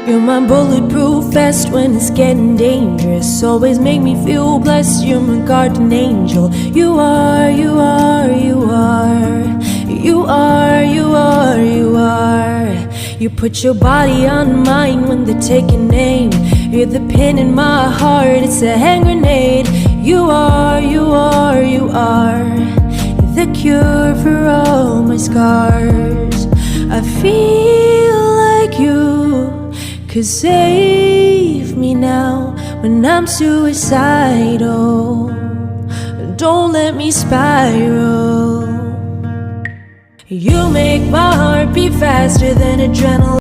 You're my bulletproof vest when it's getting dangerous. Always make me feel blessed. You're my guardian angel. You are, you are, you are. You are, you are, you are. You put your body on mine when they take your name. You're the pin in my heart, it's a hand grenade. You are, you are, you are. The cure for all my scars. I feel like you could save me now when I'm suicidal. Don't let me spiral. You make my heart beat faster than adrenaline.